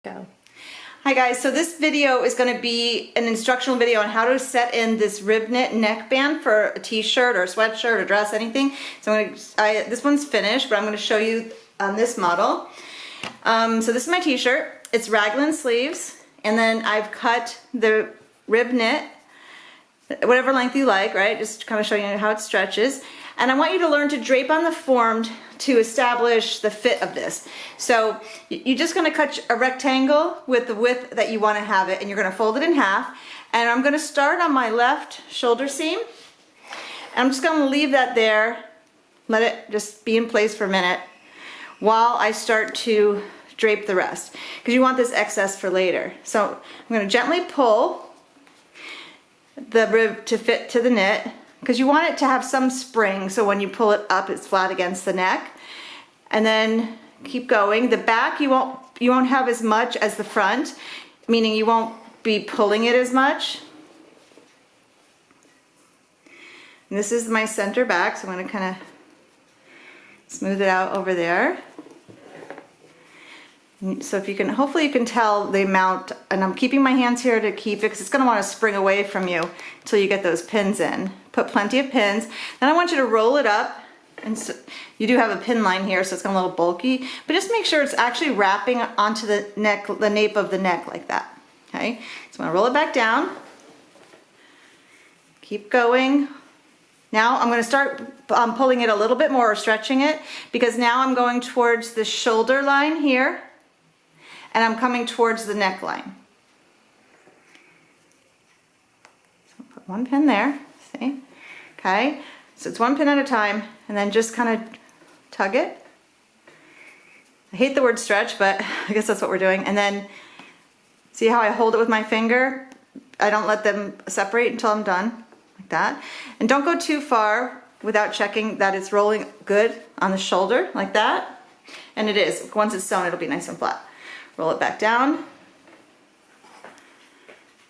Go. Hi guys, so this video is going to be an instructional video on how to set in this rib knit neckband for a t-shirt or a sweatshirt or dress, anything. So this one's finished, but I'm going to show you on this model. So this is my t-shirt. It's raglan sleeves, and then I've cut the rib knit whatever length you like, right? Just kind of showing you how it stretches. And I want you to learn to drape on the form to establish the fit of this. So you're just going to cut a rectangle with the width that you want to have it, and you're going to fold it in half. And I'm going to start on my left shoulder seam. And I'm just going to leave that there, let it just be in place for a minute while I start to drape the rest, because you want this excess for later. So I'm going to gently pull the rib to fit to the knit, because you want it to have some spring, so when you pull it up it's flat against the neck. And then keep going. The back you won't have as much as the front, meaning you won't be pulling it as much. And this is my center back, so I'm going to kind of smooth it out over there. So if you can, hopefully you can tell the amount, and I'm keeping my hands here to keep it because it's going to want to spring away from you until you get those pins in. Put plenty of pins. Then I want you to roll it up, and so, you do have a pin line here, so it's going to be a little bulky, but just make sure it's actually wrapping onto the neck, the nape of the neck like that. Okay, so I'm going to roll it back down. Keep going. Now I'm going to start pulling it a little bit more, or stretching it, because now I'm going towards the shoulder line here, and I'm coming towards the neckline. So put one pin there, see? Okay, so it's one pin at a time, and then just kind of tug it. I hate the word stretch, but I guess that's what we're doing. And then see how I hold it with my finger? I don't let them separate until I'm done, like that. And don't go too far without checking that it's rolling good on the shoulder, like that. And it is. Once it's sewn, it'll be nice and flat. Roll it back down.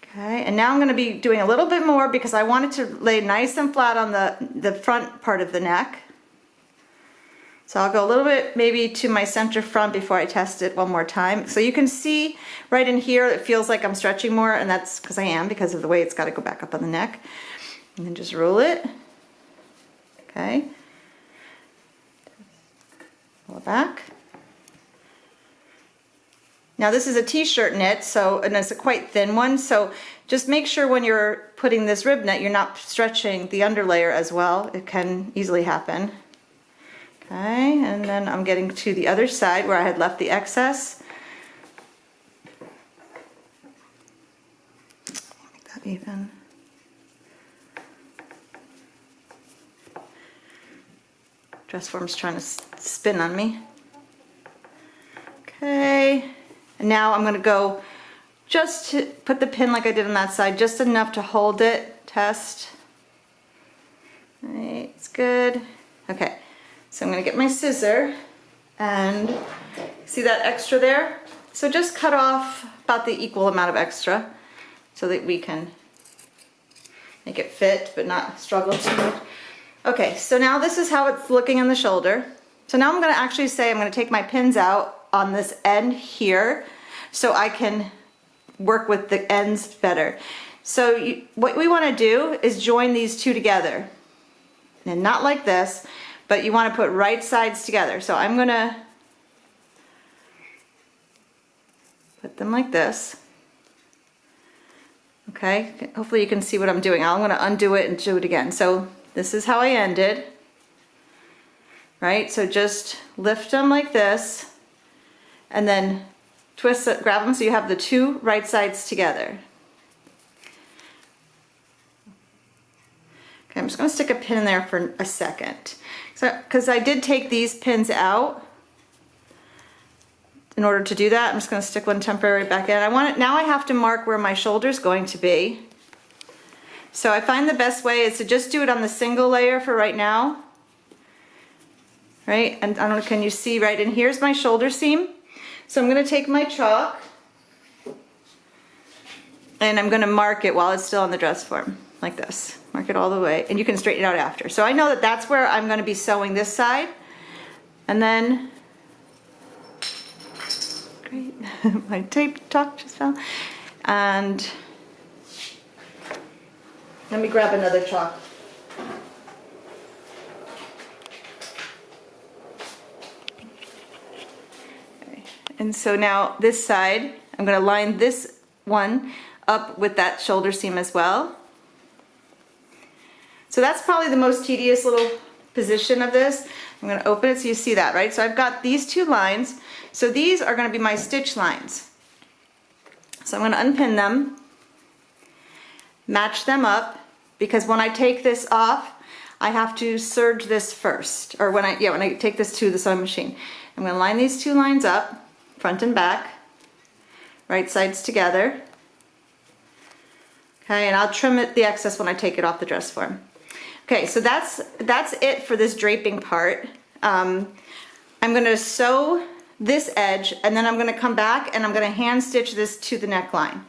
Okay, and now I'm going to be doing a little bit more because I want it to lay nice and flat on the front part of the neck. So I'll go a little bit maybe to my center front before I test it one more time. So you can see right in here it feels like I'm stretching more, and that's because I am, because of the way it's got to go back up on the neck. And then just roll it. Okay. Roll it back. Now this is a t-shirt knit, so, and it's a quite thin one, so just make sure when you're putting this rib knit you're not stretching the underlayer as well. It can easily happen. Okay, and then I'm getting to the other side where I had left the excess. Make that even. Dress form's trying to spin on me. Okay. And now I'm going to go just to put the pin like I did on that side, just enough to hold it, test. All right, it's good. Okay, so I'm going to get my scissor, and see that extra there? So just cut off about the equal amount of extra so that we can make it fit but not struggle too much. Okay, so now this is how it's looking on the shoulder. So now I'm going to actually say I'm going to take my pins out on this end here so I can work with the ends better. So what we want to do is join these two together, and not like this, but you want to put right sides together. So I'm going to put them like this. Okay, hopefully you can see what I'm doing. I'm going to undo it and do it again. So this is how I ended, right? So just lift them like this, and then twist it, grab them so you have the two right sides together. Okay, I'm just going to stick a pin in there for a second. So, because I did take these pins out in order to do that, I'm just going to stick one temporary back in. I want it, now I have to mark where my shoulder's going to be. So I find the best way is to just do it on the single layer for right now. Right, and I don't know, can you see right in here's my shoulder seam? So I'm going to take my chalk, and I'm going to mark it while it's still on the dress form, like this. Mark it all the way, and you can straighten it out after. So I know that that's where I'm going to be sewing this side, and then, great. my tape talk just fell. And let me grab another chalk. Okay. And so now this side, I'm going to line this one up with that shoulder seam as well. So that's probably the most tedious little position of this. I'm going to open it so you see that, right? So I've got these two lines. So these are going to be my stitch lines. So I'm going to unpin them, match them up, because when I take this off, I have to serge this first, or when I take this to the sewing machine. I'm going to line these two lines up, front and back, right sides together. Okay, and I'll trim it the excess when I take it off the dress form. Okay, so that's it for this draping part. I'm going to sew this edge, and then I'm going to come back and I'm going to hand stitch this to the neckline.